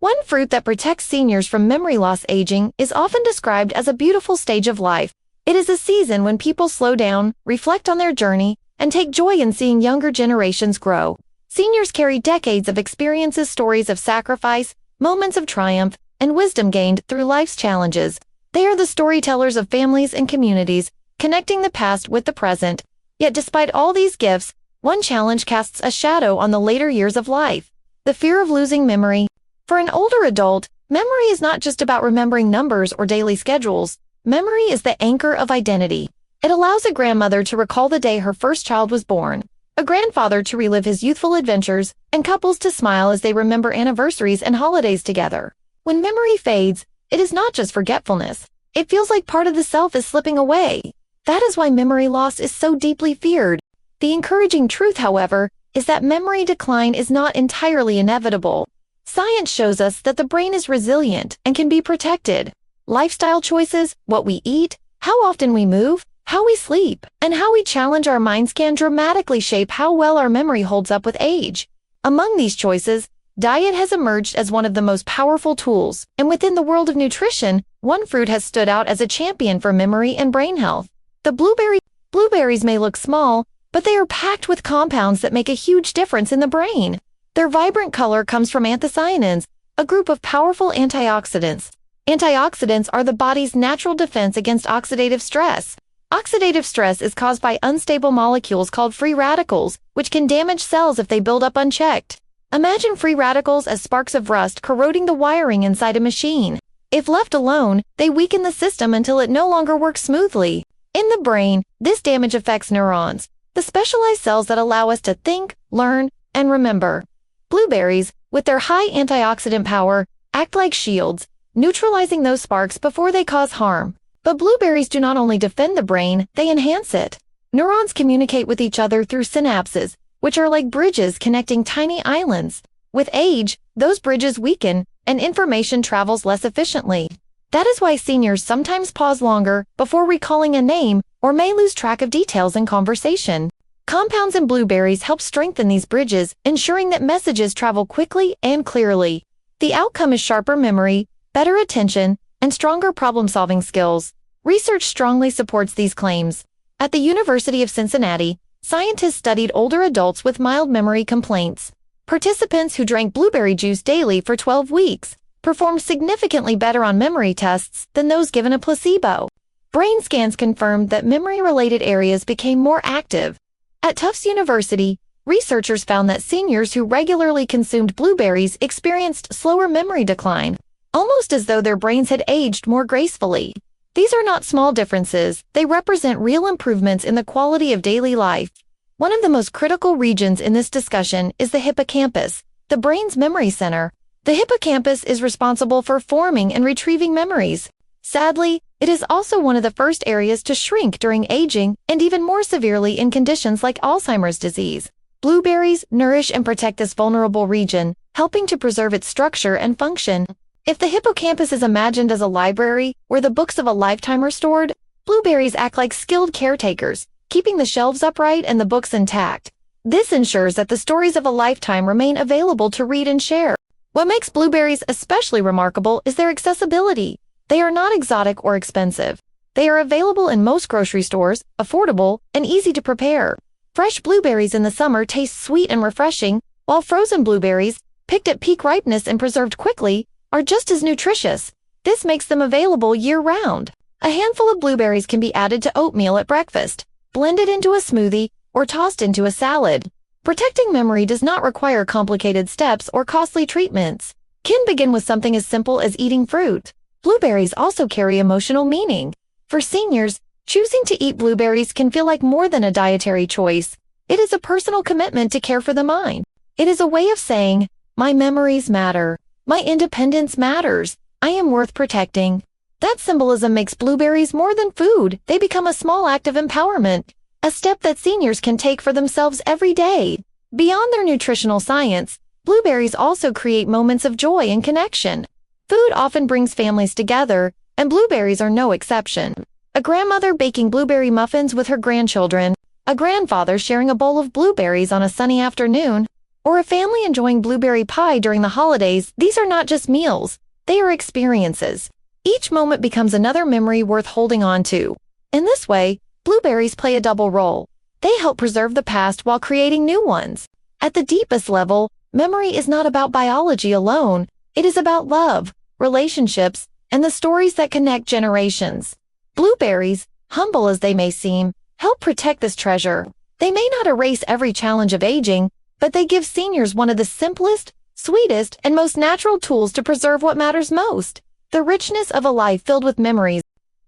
One fruit that protects seniors from memory loss aging is often described as a beautiful stage of life. It is a season when people slow down, reflect on their journey, and take joy in seeing younger generations grow. Seniors carry decades of experiences, stories of sacrifice, moments of triumph, and wisdom gained through life's challenges. They are the storytellers of families and communities, connecting the past with the present. Yet despite all these gifts, one challenge casts a shadow on the later years of life: the fear of losing memory. For an older adult, memory is not just about remembering numbers or daily schedules. Memory is the anchor of identity. It allows a grandmother to recall the day her first child was born, a grandfather to relive his youthful adventures, and couples to smile as they remember anniversaries and holidays together. When memory fades, it is not just forgetfulness. It feels like part of the self is slipping away. That is why memory loss is so deeply feared. The encouraging truth, however, is that memory decline is not entirely inevitable. Science shows us that the brain is resilient and can be protected. Lifestyle choices, what we eat, how often we move, how we sleep, and how we challenge our minds can dramatically shape how well our memory holds up with age. Among these choices, diet has emerged as one of the most powerful tools, and within the world of nutrition, one fruit has stood out as a champion for memory and brain health. The blueberry. Blueberries may look small, but they are packed with compounds that make a huge difference in the brain. Their vibrant color comes from anthocyanins, a group of powerful antioxidants. Antioxidants are the body's natural defense against oxidative stress. Oxidative stress is caused by unstable molecules called free radicals, which can damage cells if they build up unchecked. Imagine free radicals as sparks of rust corroding the wiring inside a machine. If left alone, they weaken the system until it no longer works smoothly. In the brain, this damage affects neurons, the specialized cells that allow us to think, learn, and remember. Blueberries, with their high antioxidant power, act like shields, neutralizing those sparks before they cause harm. But blueberries do not only defend the brain, they enhance it. Neurons communicate with each other through synapses, which are like bridges connecting tiny islands. With age, those bridges weaken, and information travels less efficiently. That is why seniors sometimes pause longer before recalling a name or may lose track of details in conversation. Compounds in blueberries help strengthen these bridges, ensuring that messages travel quickly and clearly. The outcome is sharper memory, better attention, and stronger problem-solving skills. Research strongly supports these claims. At the University of Cincinnati, scientists studied older adults with mild memory complaints. Participants who drank blueberry juice daily for 12 weeks performed significantly better on memory tests than those given a placebo. Brain scans confirmed that memory-related areas became more active. At Tufts University, researchers found that seniors who regularly consumed blueberries experienced slower memory decline, almost as though their brains had aged more gracefully. These are not small differences, they represent real improvements in the quality of daily life. One of the most critical regions in this discussion is the hippocampus, the brain's memory center. The hippocampus is responsible for forming and retrieving memories. Sadly, it is also one of the first areas to shrink during aging and even more severely in conditions like Alzheimer's disease. Blueberries nourish and protect this vulnerable region, helping to preserve its structure and function. If the hippocampus is imagined as a library where the books of a lifetime are stored, blueberries act like skilled caretakers, keeping the shelves upright and the books intact. This ensures that the stories of a lifetime remain available to read and share. What makes blueberries especially remarkable is their accessibility. They are not exotic or expensive. They are available in most grocery stores, affordable, and easy to prepare. Fresh blueberries in the summer taste sweet and refreshing, while frozen blueberries, picked at peak ripeness and preserved quickly, are just as nutritious. This makes them available year-round. A handful of blueberries can be added to oatmeal at breakfast, blended into a smoothie, or tossed into a salad. Protecting memory does not require complicated steps or costly treatments. Can begin with something as simple as eating fruit. Blueberries also carry emotional meaning. For seniors, choosing to eat blueberries can feel like more than a dietary choice. It is a personal commitment to care for the mind. It is a way of saying, my memories matter. My independence matters. I am worth protecting. That symbolism makes blueberries more than food. They become a small act of empowerment, a step that seniors can take for themselves every day. Beyond their nutritional science, blueberries also create moments of joy and connection. Food often brings families together, and blueberries are no exception. A grandmother baking blueberry muffins with her grandchildren, a grandfather sharing a bowl of blueberries on a sunny afternoon, or a family enjoying blueberry pie during the holidays, these are not just meals, they are experiences. Each moment becomes another memory worth holding on to. In this way, blueberries play a double role. They help preserve the past while creating new ones. At the deepest level, memory is not about biology alone, it is about love, relationships, and the stories that connect generations. Blueberries, humble as they may seem, help protect this treasure. They may not erase every challenge of aging, but they give seniors one of the simplest, sweetest, and most natural tools to preserve what matters most: the richness of a life filled with memories.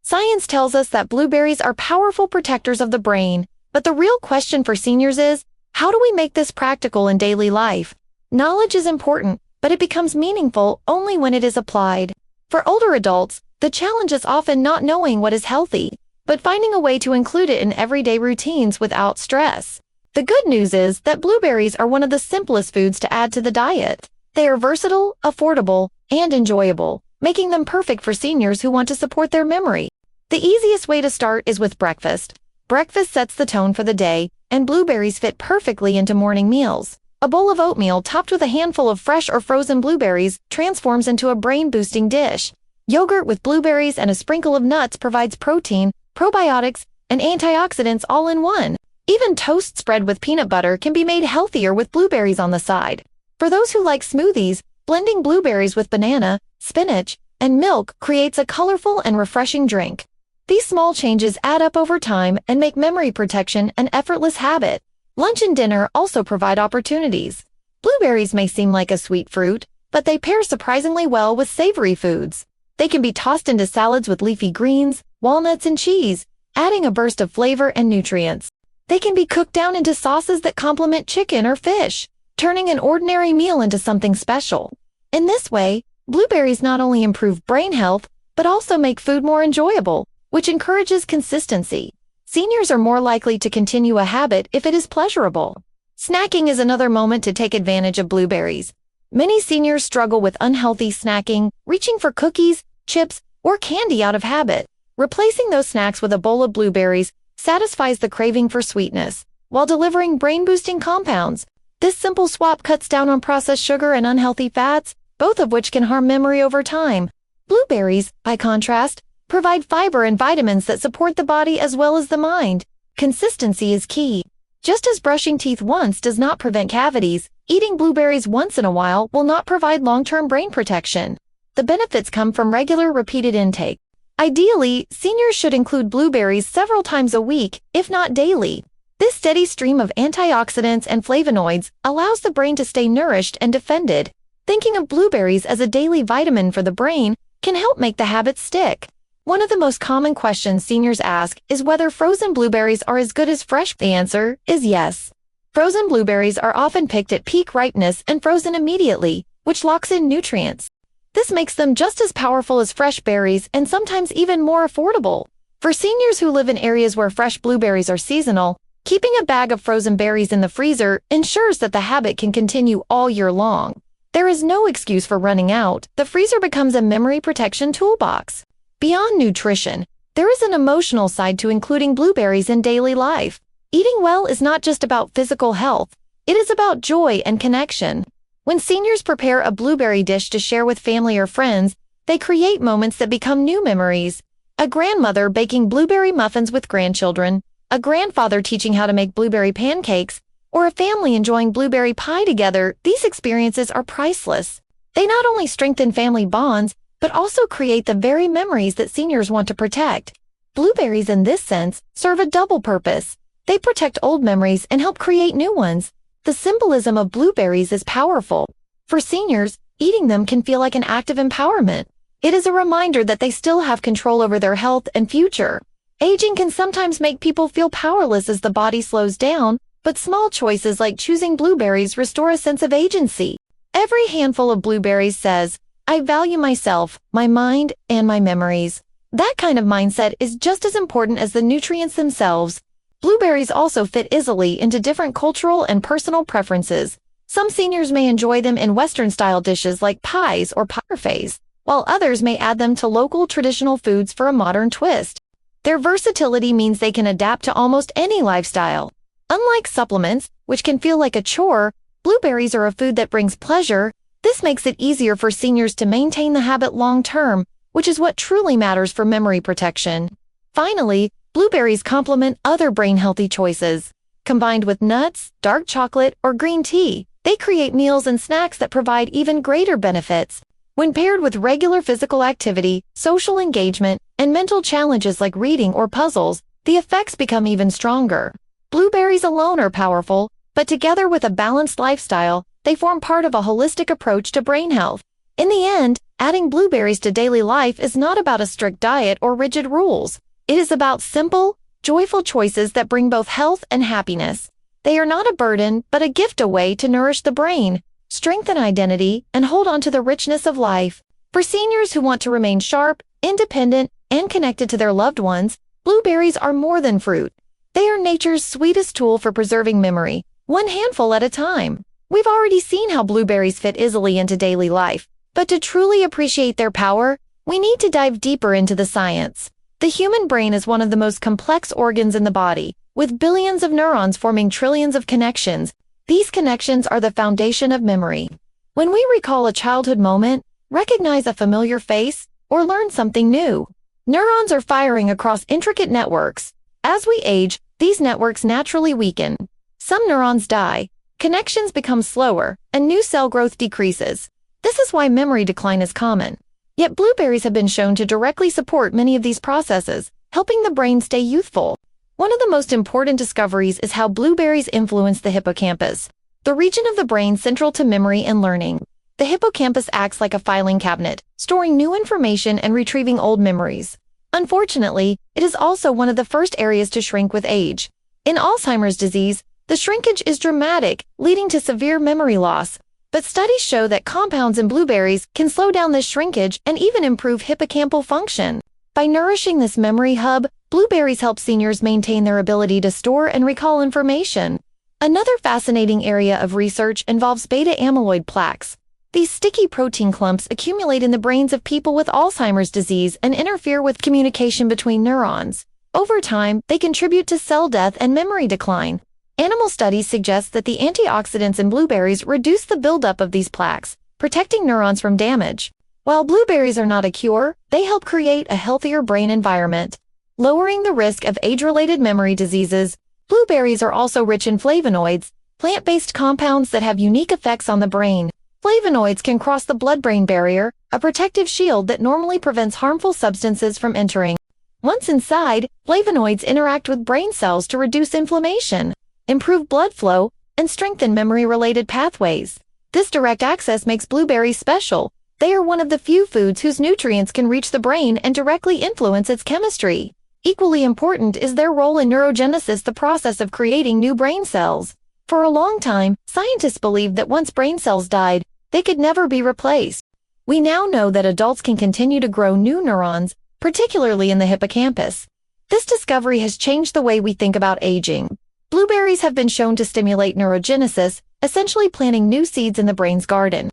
Science tells us that blueberries are powerful protectors of the brain, but the real question for seniors is, how do we make this practical in daily life? Knowledge is important, but it becomes meaningful only when it is applied. For older adults, the challenge is often not knowing what is healthy, but finding a way to include it in everyday routines without stress. The good news is that blueberries are one of the simplest foods to add to the diet. They are versatile, affordable, and enjoyable, making them perfect for seniors who want to support their memory. The easiest way to start is with breakfast. Breakfast sets the tone for the day, and blueberries fit perfectly into morning meals. A bowl of oatmeal topped with a handful of fresh or frozen blueberries transforms into a brain-boosting dish. Yogurt with blueberries and a sprinkle of nuts provides protein, probiotics, and antioxidants all in one. Even toast spread with peanut butter can be made healthier with blueberries on the side. For those who like smoothies, blending blueberries with banana, spinach, and milk creates a colorful and refreshing drink. These small changes add up over time and make memory protection an effortless habit. Lunch and dinner also provide opportunities. Blueberries may seem like a sweet fruit, but they pair surprisingly well with savory foods. They can be tossed into salads with leafy greens, walnuts, and cheese, adding a burst of flavor and nutrients. They can be cooked down into sauces that complement chicken or fish, turning an ordinary meal into something special. In this way, blueberries not only improve brain health, but also make food more enjoyable, which encourages consistency. Seniors are more likely to continue a habit if it is pleasurable. Snacking is another moment to take advantage of blueberries. Many seniors struggle with unhealthy snacking, reaching for cookies, chips, or candy out of habit. Replacing those snacks with a bowl of blueberries satisfies the craving for sweetness, while delivering brain-boosting compounds. This simple swap cuts down on processed sugar and unhealthy fats, both of which can harm memory over time. Blueberries, by contrast, provide fiber and vitamins that support the body as well as the mind. Consistency is key. Just as brushing teeth once does not prevent cavities, eating blueberries once in a while will not provide long-term brain protection. The benefits come from regular, repeated intake. Ideally, seniors should include blueberries several times a week, if not daily. This steady stream of antioxidants and flavonoids allows the brain to stay nourished and defended. Thinking of blueberries as a daily vitamin for the brain can help make the habit stick. One of the most common questions seniors ask is whether frozen blueberries are as good as fresh. The answer is yes. Frozen blueberries are often picked at peak ripeness and frozen immediately, which locks in nutrients. This makes them just as powerful as fresh berries and sometimes even more affordable. For seniors who live in areas where fresh blueberries are seasonal, keeping a bag of frozen berries in the freezer ensures that the habit can continue all year long. There is no excuse for running out. The freezer becomes a memory protection toolbox. Beyond nutrition, there is an emotional side to including blueberries in daily life. Eating well is not just about physical health, it is about joy and connection. When seniors prepare a blueberry dish to share with family or friends, they create moments that become new memories. A grandmother baking blueberry muffins with grandchildren, a grandfather teaching how to make blueberry pancakes, or a family enjoying blueberry pie together, these experiences are priceless. They not only strengthen family bonds, but also create the very memories that seniors want to protect. Blueberries, in this sense, serve a double purpose. They protect old memories and help create new ones. The symbolism of blueberries is powerful. For seniors, eating them can feel like an act of empowerment. It is a reminder that they still have control over their health and future. Aging can sometimes make people feel powerless as the body slows down, but small choices like choosing blueberries restore a sense of agency. Every handful of blueberries says, "I value myself, my mind, and my memories." That kind of mindset is just as important as the nutrients themselves. Blueberries also fit easily into different cultural and personal preferences. Some seniors may enjoy them in Western-style dishes like pies or parfaits, while others may add them to local traditional foods for a modern twist. Their versatility means they can adapt to almost any lifestyle. Unlike supplements, which can feel like a chore, Blueberries are a food that brings pleasure. This makes it easier for seniors to maintain the habit long term, which is what truly matters for memory protection. Finally, blueberries complement other brain-healthy choices. Combined with nuts, dark chocolate, or green tea, they create meals and snacks that provide even greater benefits. When paired with regular physical activity, social engagement, and mental challenges like reading or puzzles, the effects become even stronger. Blueberries alone are powerful, but together with a balanced lifestyle, they form part of a holistic approach to brain health. In the end, adding blueberries to daily life is not about a strict diet or rigid rules. It is about simple, joyful choices that bring both health and happiness. They are not a burden, but a gift, a way to nourish the brain, strengthen identity, and hold on to the richness of life. For seniors who want to remain sharp, independent, and connected to their loved ones, blueberries are more than fruit. They are nature's sweetest tool for preserving memory, one handful at a time. We've already seen how blueberries fit easily into daily life, but to truly appreciate their power, we need to dive deeper into the science. The human brain is one of the most complex organs in the body, with billions of neurons forming trillions of connections. These connections are the foundation of memory. When we recall a childhood moment, recognize a familiar face, or learn something new, neurons are firing across intricate networks. As we age, these networks naturally weaken. Some neurons die, connections become slower, and new cell growth decreases. This is why memory decline is common. Yet blueberries have been shown to directly support many of these processes, helping the brain stay youthful. One of the most important discoveries is how blueberries influence the hippocampus, the region of the brain central to memory and learning. The hippocampus acts like a filing cabinet, storing new information and retrieving old memories. Unfortunately, it is also one of the first areas to shrink with age. In Alzheimer's disease, the shrinkage is dramatic, leading to severe memory loss. But studies show that compounds in blueberries can slow down this shrinkage and even improve hippocampal function. By nourishing this memory hub, blueberries help seniors maintain their ability to store and recall information. Another fascinating area of research involves beta-amyloid plaques. These sticky protein clumps accumulate in the brains of people with Alzheimer's disease and interfere with communication between neurons. Over time, they contribute to cell death and memory decline. Animal studies suggest that the antioxidants in blueberries reduce the buildup of these plaques, protecting neurons from damage. While blueberries are not a cure, they help create a healthier brain environment, lowering the risk of age-related memory diseases. Blueberries are also rich in flavonoids, plant-based compounds that have unique effects on the brain. Flavonoids can cross the blood-brain barrier, a protective shield that normally prevents harmful substances from entering. Once inside, flavonoids interact with brain cells to reduce inflammation, improve blood flow, and strengthen memory-related pathways. This direct access makes blueberries special. They are one of the few foods whose nutrients can reach the brain and directly influence its chemistry. Equally important is their role in neurogenesis, the process of creating new brain cells. For a long time, scientists believed that once brain cells died, they could never be replaced. We now know that adults can continue to grow new neurons, particularly in the hippocampus. This discovery has changed the way we think about aging. Blueberries have been shown to stimulate neurogenesis, essentially planting new seeds in the brain's garden.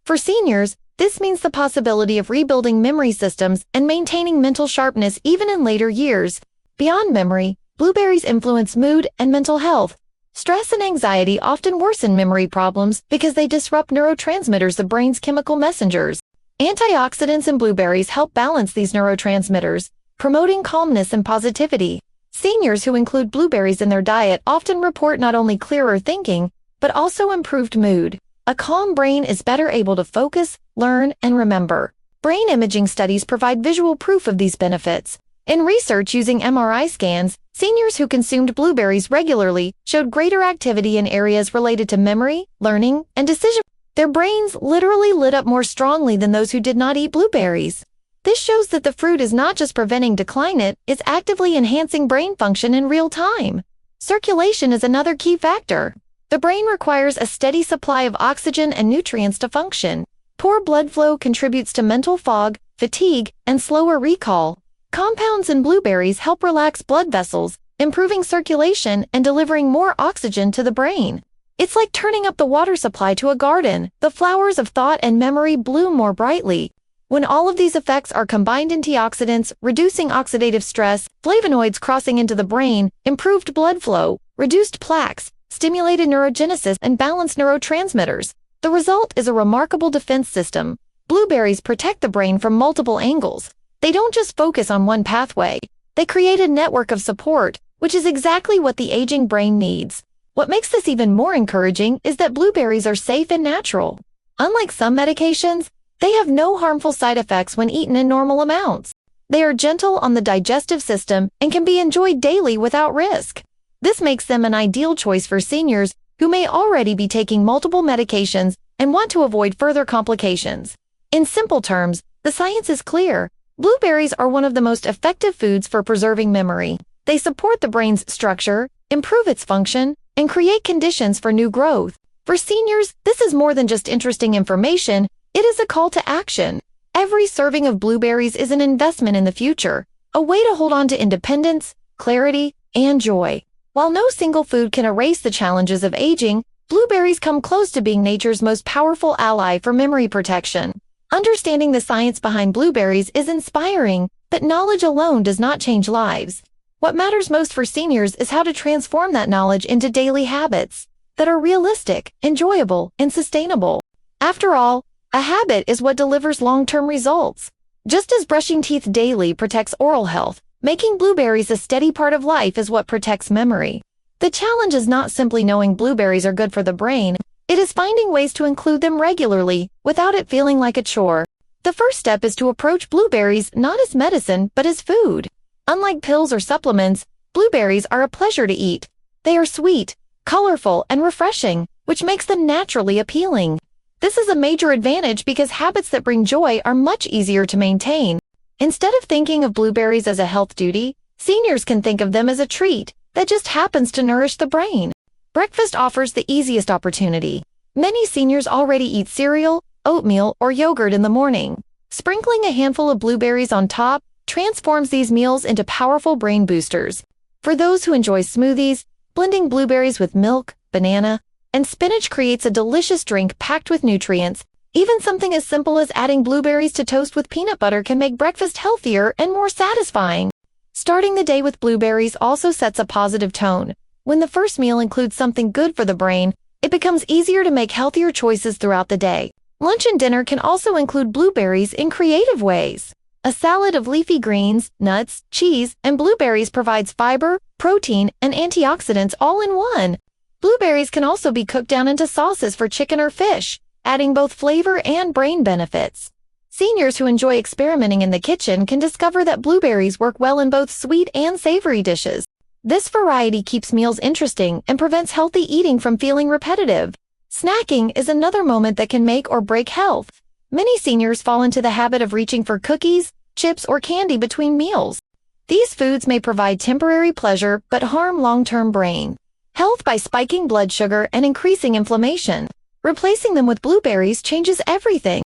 For seniors, this means the possibility of rebuilding memory systems and maintaining mental sharpness even in later years. Beyond memory, blueberries influence mood and mental health. Stress and anxiety often worsen memory problems because they disrupt neurotransmitters, the brain's chemical messengers. Antioxidants in blueberries help balance these neurotransmitters, promoting calmness and positivity. Seniors who include blueberries in their diet often report not only clearer thinking, but also improved mood. A calm brain is better able to focus, learn, and remember. Brain imaging studies provide visual proof of these benefits. In research using MRI scans, seniors who consumed blueberries regularly showed greater activity in areas related to memory, learning, and decision. Their brains literally lit up more strongly than those who did not eat blueberries. This shows that the fruit is not just preventing decline, it is actively enhancing brain function in real time. Circulation is another key factor. The brain requires a steady supply of oxygen and nutrients to function. Poor blood flow contributes to mental fog, fatigue, and slower recall. Compounds in blueberries help relax blood vessels, improving circulation and delivering more oxygen to the brain. It's like turning up the water supply to a garden. The flowers of thought and memory bloom more brightly. When all of these effects are combined, antioxidants, reducing oxidative stress, flavonoids crossing into the brain, improved blood flow, reduced plaques, stimulated neurogenesis and balanced neurotransmitters. The result is a remarkable defense system. Blueberries protect the brain from multiple angles. They don't just focus on one pathway. They create a network of support, which is exactly what the aging brain needs. What makes this even more encouraging is that blueberries are safe and natural. Unlike some medications, they have no harmful side effects when eaten in normal amounts. They are gentle on the digestive system and can be enjoyed daily without risk. This makes them an ideal choice for seniors who may already be taking multiple medications and want to avoid further complications. In simple terms, the science is clear. Blueberries are one of the most effective foods for preserving memory. They support the brain's structure, improve its function, and create conditions for new growth. For seniors, this is more than just interesting information, it is a call to action. Every serving of blueberries is an investment in the future, a way to hold on to independence, clarity, and joy. While no single food can erase the challenges of aging, blueberries come close to being nature's most powerful ally for memory protection. Understanding the science behind blueberries is inspiring, but knowledge alone does not change lives. What matters most for seniors is how to transform that knowledge into daily habits that are realistic, enjoyable, and sustainable. After all, a habit is what delivers long-term results. Just as brushing teeth daily protects oral health, making blueberries a steady part of life is what protects memory. The challenge is not simply knowing blueberries are good for the brain, it is finding ways to include them regularly without it feeling like a chore. The first step is to approach blueberries not as medicine but as food. Unlike pills or supplements, blueberries are a pleasure to eat. They are sweet, colorful, and refreshing, which makes them naturally appealing. This is a major advantage because habits that bring joy are much easier to maintain. Instead of thinking of blueberries as a health duty, seniors can think of them as a treat that just happens to nourish the brain. Breakfast offers the easiest opportunity. Many seniors already eat cereal, oatmeal, or yogurt in the morning. Sprinkling a handful of blueberries on top transforms these meals into powerful brain boosters. For those who enjoy smoothies, blending blueberries with milk, banana, and spinach creates a delicious drink packed with nutrients. Even something as simple as adding blueberries to toast with peanut butter can make breakfast healthier and more satisfying. Starting the day with blueberries also sets a positive tone. When the first meal includes something good for the brain, it becomes easier to make healthier choices throughout the day. Lunch and dinner can also include blueberries in creative ways. A salad of leafy greens, nuts, cheese, and blueberries provides fiber, protein, and antioxidants all in one. Blueberries can also be cooked down into sauces for chicken or fish, adding both flavor and brain benefits. Seniors who enjoy experimenting in the kitchen can discover that blueberries work well in both sweet and savory dishes. This variety keeps meals interesting and prevents healthy eating from feeling repetitive. Snacking is another moment that can make or break health. Many seniors fall into the habit of reaching for cookies, chips, or candy between meals. These foods may provide temporary pleasure but harm long-term brain health by spiking blood sugar and increasing inflammation. Replacing them with blueberries changes everything.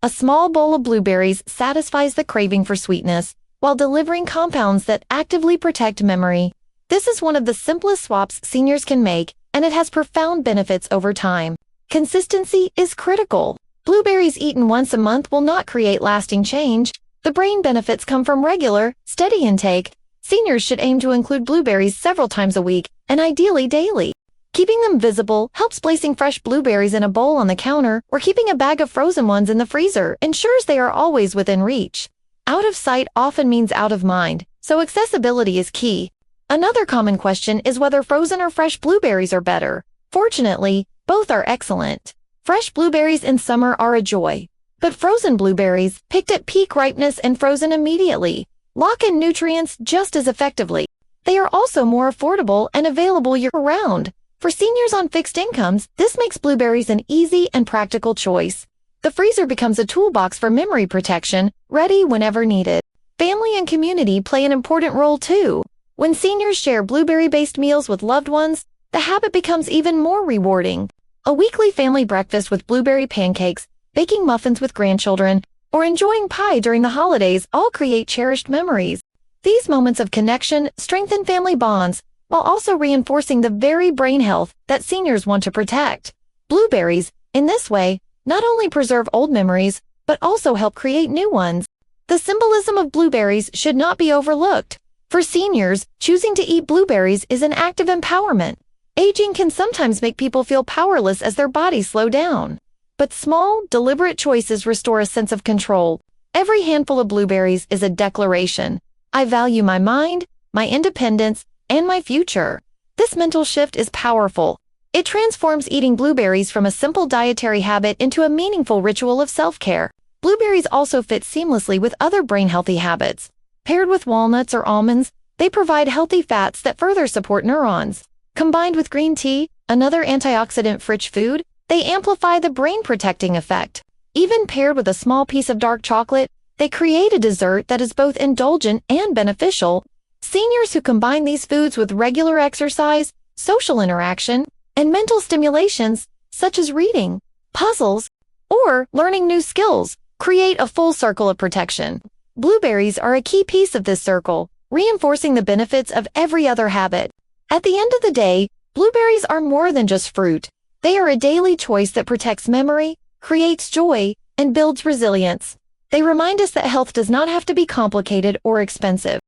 A small bowl of blueberries satisfies the craving for sweetness while delivering compounds that actively protect memory. This is one of the simplest swaps seniors can make, and it has profound benefits over time. Consistency is critical. Blueberries eaten once a month will not create lasting change. The brain benefits come from regular, steady intake. Seniors should aim to include blueberries several times a week, and ideally daily. Keeping them visible helps placing fresh blueberries in a bowl on the counter or keeping a bag of frozen ones in the freezer ensures they are always within reach. Out of sight often means out of mind, so accessibility is key. Another common question is whether frozen or fresh blueberries are better. Fortunately, both are excellent. Fresh blueberries in summer are a joy, but frozen blueberries, picked at peak ripeness and frozen immediately, lock in nutrients just as effectively. They are also more affordable and available year-round. For seniors on fixed incomes, this makes blueberries an easy and practical choice. The freezer becomes a toolbox for memory protection, ready whenever needed. Family and community play an important role too. When seniors share blueberry-based meals with loved ones, the habit becomes even more rewarding. A weekly family breakfast with blueberry pancakes, baking muffins with grandchildren, or enjoying pie during the holidays all create cherished memories. These moments of connection strengthen family bonds while also reinforcing the very brain health that seniors want to protect. Blueberries, in this way, not only preserve old memories, but also help create new ones. The symbolism of blueberries should not be overlooked. For seniors, choosing to eat blueberries is an act of empowerment. Aging can sometimes make people feel powerless as their bodies slow down. But small, deliberate choices restore a sense of control. Every handful of blueberries is a declaration. I value my mind, my independence, and my future. This mental shift is powerful. It transforms eating blueberries from a simple dietary habit into a meaningful ritual of self-care. Blueberries also fit seamlessly with other brain-healthy habits. Paired with walnuts or almonds, they provide healthy fats that further support neurons. Combined with green tea, another antioxidant-rich food, they amplify the brain-protecting effect. Even paired with a small piece of dark chocolate, they create a dessert that is both indulgent and beneficial. Seniors who combine these foods with regular exercise, social interaction, and mental stimulations, such as reading, puzzles, or learning new skills, create a full circle of protection. Blueberries are a key piece of this circle, reinforcing the benefits of every other habit. At the end of the day, blueberries are more than just fruit. They are a daily choice that protects memory, creates joy, and builds resilience. They remind us that health does not have to be complicated or expensive.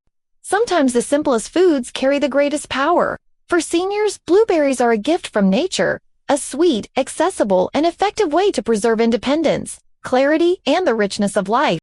Sometimes the simplest foods carry the greatest power. For seniors, blueberries are a gift from nature, a sweet, accessible, and effective way to preserve independence, clarity, and the richness of life.